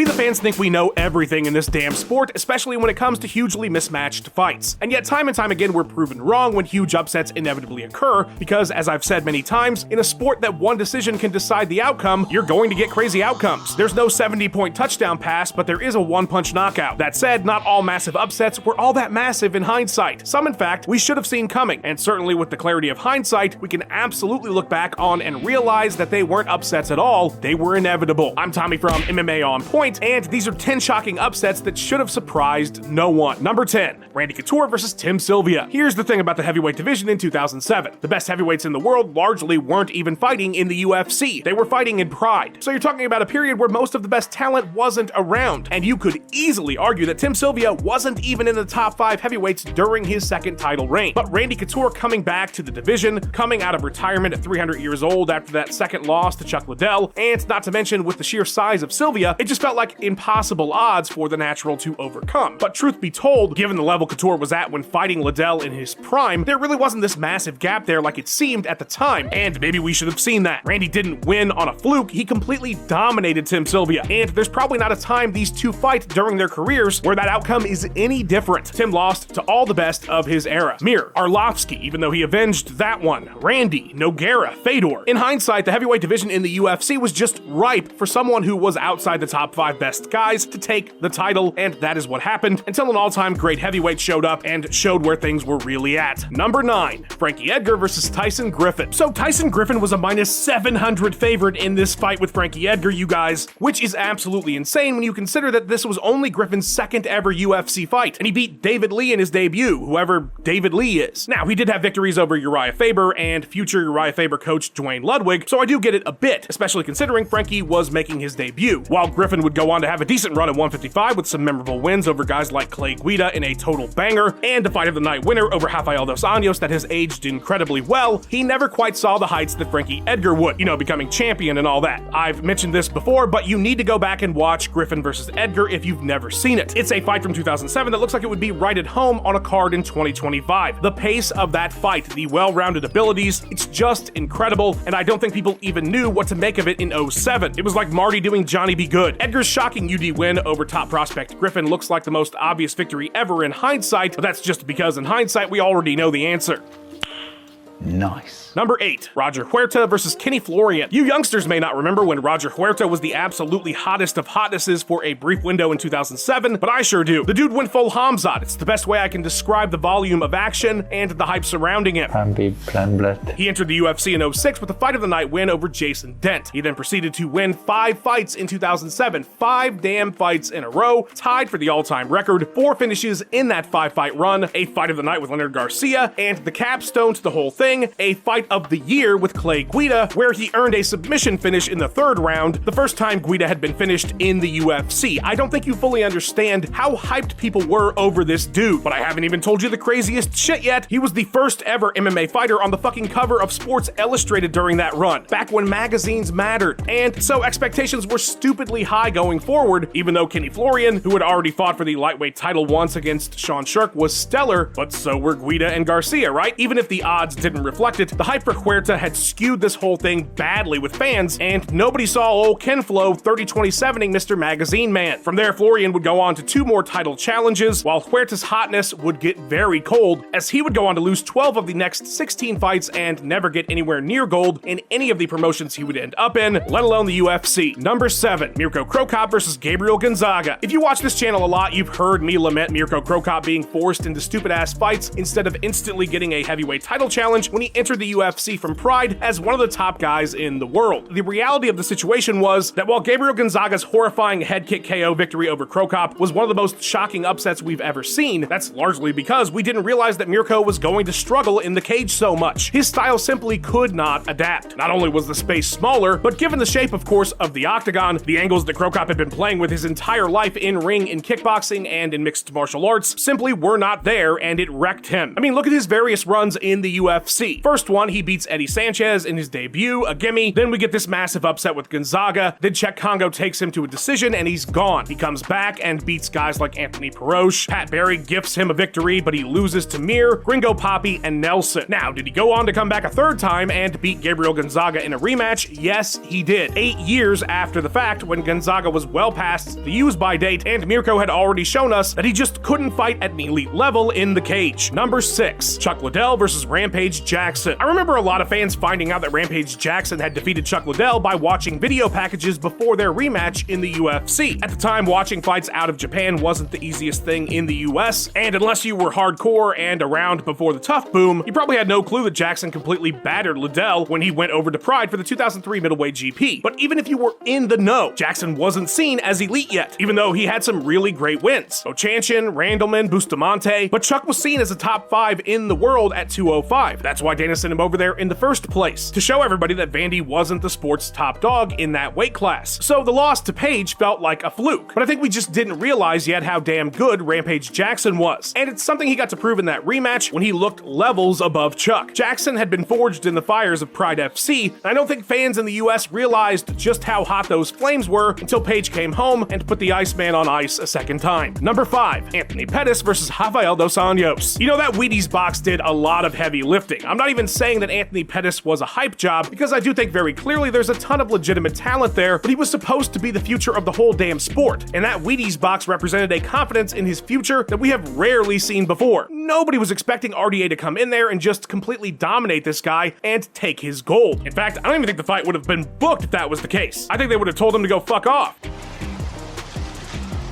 We the fans think we know everything in this damn sport, especially when it comes to hugely mismatched fights. And yet time and time again we're proven wrong when huge upsets inevitably occur, because as I've said many times, in a sport that one decision can decide the outcome, you're going to get crazy outcomes. There's no 70-point touchdown pass, but there is a one-punch knockout. That said, not all massive upsets were all that massive in hindsight. Some, in fact, we should have seen coming, and certainly with the clarity of hindsight, we can absolutely look back on and realize that they weren't upsets at all, they were inevitable. I'm Tommy from MMA On Point, and these are 10 shocking upsets that should have surprised no one. Number 10, Randy Couture versus Tim Sylvia. Here's the thing about the heavyweight division in 2007. The best heavyweights in the world largely weren't even fighting in the UFC. They were fighting in Pride. So you're talking about a period where most of the best talent wasn't around, and you could easily argue that Tim Sylvia wasn't even in the top 5 heavyweights during his second title reign. But Randy Couture coming back to the division, coming out of retirement at 300 years old after that second loss to Chuck Liddell, and not to mention with the sheer size of Sylvia, it just felt like impossible odds for the natural to overcome. But truth be told, given the level Couture was at when fighting Liddell in his prime, there really wasn't this massive gap there like it seemed at the time, and maybe we should have seen that. Randy didn't win on a fluke, he completely dominated Tim Sylvia, and there's probably not a time these two fight during their careers where that outcome is any different. Tim lost to all the best of his era. Mir, Arlovsky, even though he avenged that one, Randy, Nogueira, Fedor. In hindsight, the heavyweight division in the UFC was just ripe for someone who was outside the top 5 best guys to take the title, and that is what happened until an all-time great heavyweight showed up and showed where things were really at. Number 9, Frankie Edgar versus Tyson Griffin. So Tyson Griffin was a minus 700 favorite in this fight with Frankie Edgar, you guys, which is absolutely insane when you consider that this was only Griffin's second ever UFC fight, and he beat David Lee in his debut, whoever David Lee is. Now, he did have victories over Uriah Faber and future Uriah Faber coach Dwayne Ludwig, so I do get it a bit, especially considering Frankie was making his debut, while Griffin would go on to have a decent run at 155 with some memorable wins over guys like Clay Guida in a total banger, and a fight of the night winner over Rafael dos Anjos that has aged incredibly well. He never quite saw the heights that Frankie Edgar would, you know, becoming champion and all that. I've mentioned this before, but you need to go back and watch Griffin versus Edgar if you've never seen it. It's a fight from 2007 that looks like it would be right at home on a card in 2025. The pace of that fight, the well-rounded abilities, it's just incredible, and I don't think people even knew what to make of it in 07. It was like Marty doing Johnny Be Good. Edgar's shocking UD win over top prospect Griffin looks like the most obvious victory ever in hindsight, but that's just because in hindsight we already know the answer. Nice. Number 8, Roger Huerta versus Kenny Florian. You youngsters may not remember when Roger Huerta was the absolutely hottest of hotnesses for a brief window in 2007, but I sure do. The dude went full Hamzat. It's the best way I can describe the volume of action and the hype surrounding him. He entered the UFC in 06 with a fight of the night win over Jason Dent. He then proceeded to win 5 fights in 2007, 5 damn fights in a row, tied for the all-time record, 4 finishes in that 5-fight run, a fight of the night with Leonard Garcia, and the capstone to the whole thing, a fight of the year with Clay Guida, where he earned a submission finish in the 3rd round, the first time Guida had been finished in the UFC. I don't think you fully understand how hyped people were over this dude, but I haven't even told you the craziest shit yet. He was the first ever MMA fighter on the fucking cover of Sports Illustrated during that run, back when magazines mattered, and so expectations were stupidly high going forward, even though Kenny Florian, who had already fought for the lightweight title once against Sean Sherk, was stellar, but so were Guida and Garcia, right? Even if the odds didn't reflect it, the hype for Huerta had skewed this whole thing badly with fans, and nobody saw old Ken Flo 30-27ing Mr. Magazine Man. From there, Florian would go on to 2 more title challenges, while Huerta's hotness would get very cold, as he would go on to lose 12 of the next 16 fights and never get anywhere near gold in any of the promotions he would end up in, let alone the UFC. Number 7, Mirko Cro Cop versus Gabriel Gonzaga. If you watch this channel a lot, you've heard me lament Mirko Cro Cop being forced into stupid-ass fights instead of instantly getting a heavyweight title challenge when he entered the UFC from Pride as one of the top guys in the world. The reality of the situation was that while Gabriel Gonzaga's horrifying head kick KO victory over Cro Cop was one of the most shocking upsets we've ever seen, that's largely because we didn't realize that Mirko was going to struggle in the cage so much. His style simply could not adapt. Not only was the space smaller, but given the shape, of course, of the octagon, the angles that Cro Cop had been playing with his entire life in ring, in kickboxing, and in mixed martial arts simply were not there, and it wrecked him. I mean, look at his various runs in the UFC. UFC. First one, he beats Eddie Sanchez in his debut, a gimme. Then we get this massive upset with Gonzaga. Then Czech Congo takes him to a decision and he's gone. He comes back and beats guys like Anthony Perosh. Pat Barry gifts him a victory, but he loses to Mir, Gringo Papi, and Nelson. Now, did he go on to come back a third time and beat Gabriel Gonzaga in a rematch? Yes, he did. 8 years after the fact, when Gonzaga was well past the use-by date, and Mirko had already shown us that he just couldn't fight at an elite level in the cage. Number 6, Chuck Liddell versus Rampage Jackson. I remember a lot of fans finding out that Rampage Jackson had defeated Chuck Liddell by watching video packages before their rematch in the UFC. At the time, watching fights out of Japan wasn't the easiest thing in the US, and unless you were hardcore and around before the tough boom, you probably had no clue that Jackson completely battered Liddell when he went over to Pride for the 2003 middleweight GP. But even if you were in the know, Jackson wasn't seen as elite yet, even though he had some really great wins. Ochanchin, Randleman, Bustamante, but Chuck was seen as a top 5 in the world at 205. That's why Dana sent him over there in the first place, to show everybody that Vandy wasn't the sport's top dog in that weight class. So the loss to Page felt like a fluke, but I think we just didn't realize yet how damn good Rampage Jackson was. And it's something he got to prove in that rematch when he looked levels above Chuck. Jackson had been forged in the fires of Pride FC, and I don't think fans in the US realized just how hot those flames were until Page came home and put the Iceman on ice a second time. Number 5, Anthony Pettis versus Rafael dos Anjos. You know, that Wheaties box did a lot of heavy lifting. I'm not even saying that Anthony Pettis was a hype job, because I do think very clearly there's a ton of legitimate talent there, but he was supposed to be the future of the whole damn sport, and that Wheaties box represented a confidence in his future that we have rarely seen before. Nobody was expecting RDA to come in there and just completely dominate this guy and take his gold. In fact, I don't even think the fight would have been booked if that was the case. I think they would have told him to go fuck off.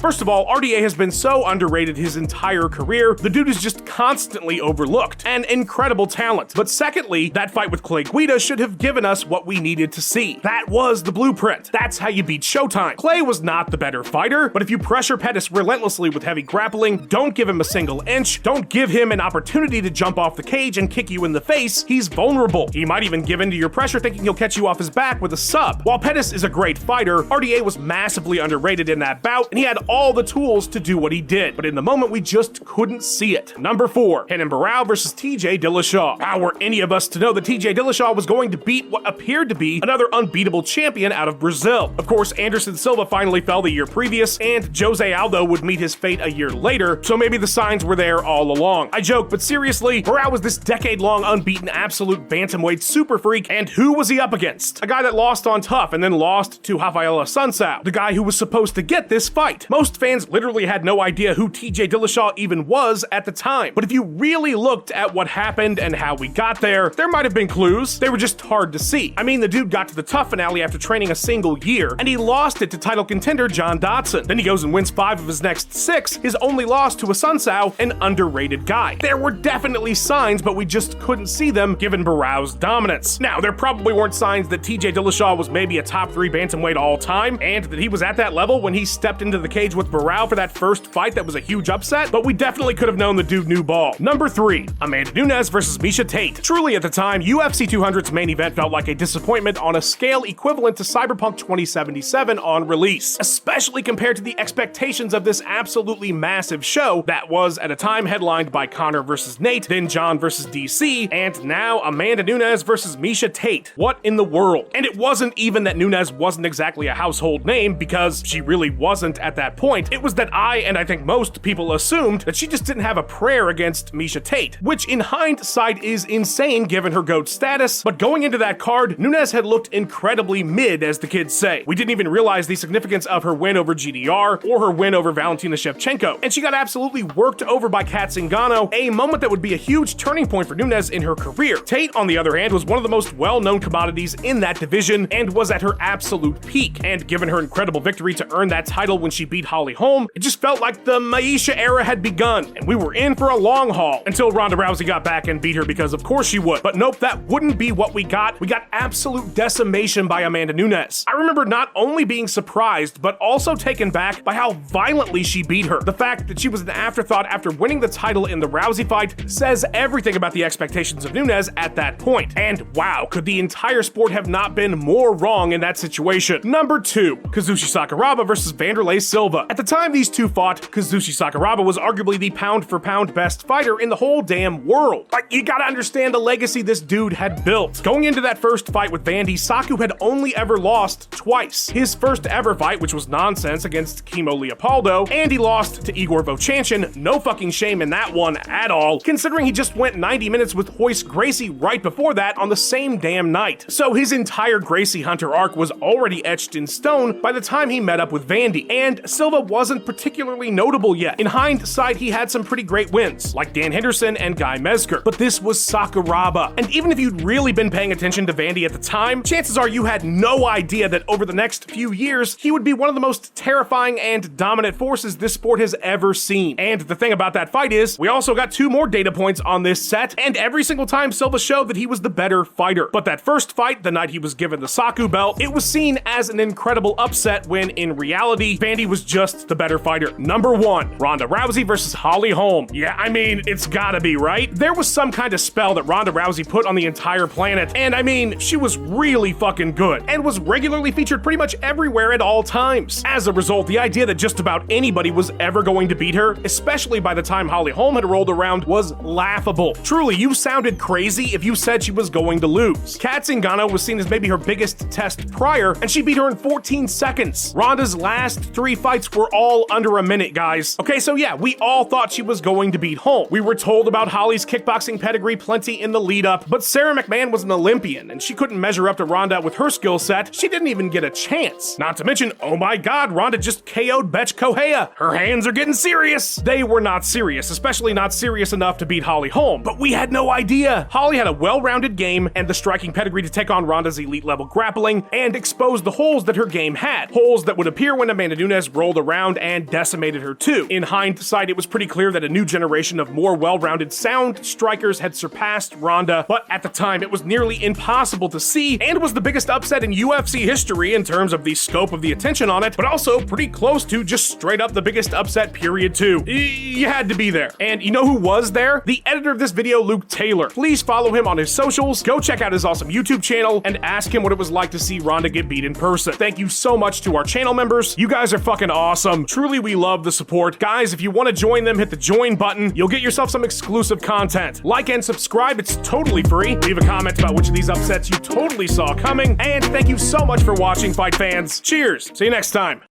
First of all, RDA has been so underrated his entire career. The dude is just constantly overlooked. An incredible talent. But secondly, that fight with Clay Guida should have given us what we needed to see. That was the blueprint. That's how you beat Showtime. Clay was not the better fighter, but if you pressure Pettis relentlessly with heavy grappling, don't give him a single inch, don't give him an opportunity to jump off the cage and kick you in the face, he's vulnerable. He might even give in to your pressure thinking he'll catch you off his back with a sub. While Pettis is a great fighter, RDA was massively underrated in that bout, and he had all the tools to do what he did, but in the moment we just couldn't see it. Number 4, Renan Barao versus TJ Dillashaw. How were any of us to know that TJ Dillashaw was going to beat what appeared to be another unbeatable champion out of Brazil? Of course, Anderson Silva finally fell the year previous, and Jose Aldo would meet his fate a year later, so maybe the signs were there all along. I joke, but seriously, Barao was this decade-long unbeaten absolute bantamweight super freak, and who was he up against? A guy that lost on Tough and then lost to Rafael Assunção, the guy who was supposed to get this fight. Most fans literally had no idea who TJ Dillashaw even was at the time. But if you really looked at what happened and how we got there might have been clues. They were just hard to see. I mean, the dude got to the Tough finale after training a single year, and he lost it to title contender John Dodson. Then he goes and wins 5 of his next 6, his only loss to Assunção, an underrated guy. There were definitely signs, but we just couldn't see them given Barao's dominance. Now, there probably weren't signs that TJ Dillashaw was maybe a top 3 bantamweight all time, and that he was at that level when he stepped into the cage with Barao for that first fight that was a huge upset, but we definitely could have known the dude knew ball. Number 3, Amanda Nunes versus Miesha Tate. Truly at the time, UFC 200's main event felt like a disappointment on a scale equivalent to Cyberpunk 2077 on release, especially compared to the expectations of this absolutely massive show that was at a time headlined by Conor versus Nate, then John versus DC, and now Amanda Nunes versus Miesha Tate. What in the world? And it wasn't even that Nunes wasn't exactly a household name, because she really wasn't at that point. It was that I, and I think most people, assumed that she just didn't have a prayer against Miesha Tate, which in hindsight is insane given her GOAT status, but going into that card, Nunes had looked incredibly mid, as the kids say. We didn't even realize the significance of her win over GDR or her win over Valentina Shevchenko, and she got absolutely worked over by Kat Zingano, a moment that would be a huge turning point for Nunes in her career. Tate, on the other hand, was one of the most well-known commodities in that division and was at her absolute peak, and given her incredible victory to earn that title when she beat Holly Holm, it just felt like the Miesha era had begun, and we were in for a long haul until Ronda Rousey got back and beat her, because of course she would. But nope, that wouldn't be what we got. We got absolute decimation by Amanda Nunes. I remember not only being surprised, but also taken back by how violently she beat her. The fact that she was an afterthought after winning the title in the Rousey fight says everything about the expectations of Nunes at that point. And wow, could the entire sport have not been more wrong in that situation. Number 2, Kazushi Sakuraba versus Vanderlei Silva. Silva. At the time these two fought, Kazushi Sakuraba was arguably the pound-for-pound best fighter in the whole damn world. Like, you gotta understand the legacy this dude had built. Going into that first fight with Vandy, Saku had only ever lost twice. His first ever fight, which was nonsense, against Kimo Leopoldo, and he lost to Igor Vovchanchin. No fucking shame in that one at all, considering he just went 90 minutes with Royce Gracie right before that on the same damn night. So his entire Gracie Hunter arc was already etched in stone by the time he met up with Vandy, and Silva wasn't particularly notable yet. In hindsight, he had some pretty great wins, like Dan Henderson and Guy Mezger, but this was Sakuraba. And even if you'd really been paying attention to Vandy at the time, chances are you had no idea that over the next few years, he would be one of the most terrifying and dominant forces this sport has ever seen. And the thing about that fight is, we also got 2 more data points on this set, and every single time Silva showed that he was the better fighter. But that first fight, the night he was given the Saku belt, it was seen as an incredible upset when in reality, Vandy was just the better fighter. Number 1, Ronda Rousey versus Holly Holm. Yeah, I mean, it's gotta be, right? There was some kind of spell that Ronda Rousey put on the entire planet, and I mean, she was really fucking good, and was regularly featured pretty much everywhere at all times. As a result, the idea that just about anybody was ever going to beat her, especially by the time Holly Holm had rolled around, was laughable. Truly, you sounded crazy if you said she was going to lose. Kat Zingano was seen as maybe her biggest test prior, and she beat her in 14 seconds. Ronda's last 3 fights were all under a minute, guys. Okay, so yeah, we all thought she was going to beat Holm. We were told about Holly's kickboxing pedigree plenty in the lead up, but Sarah McMahon was an Olympian, and she couldn't measure up to Ronda with her skill set. She didn't even get a chance. Not to mention, oh my god, Ronda just KO'd Betch Kohea. Her hands are getting serious. They were not serious, especially not serious enough to beat Holly Holm, but we had no idea. Holly had a well-rounded game and the striking pedigree to take on Ronda's elite level grappling and expose the holes that her game had. Holes that would appear when Amanda Nunes rolled around and decimated her too. In hindsight, it was pretty clear that a new generation of more well-rounded sound strikers had surpassed Ronda, but at the time it was nearly impossible to see and was the biggest upset in UFC history in terms of the scope of the attention on it, but also pretty close to just straight up the biggest upset period too. You had to be there. And you know who was there? The editor of this video, Luke Taylor. Please follow him on his socials, go check out his awesome YouTube channel, and ask him what it was like to see Ronda get beat in person. Thank you so much to our channel members. You guys are fucking awesome. Truly, we love the support. Guys, if you want to join them, hit the join button. You'll get yourself some exclusive content. Like and subscribe, it's totally free. Leave a comment about which of these upsets you totally saw coming. And thank you so much for watching, fight fans. Cheers. See you next time.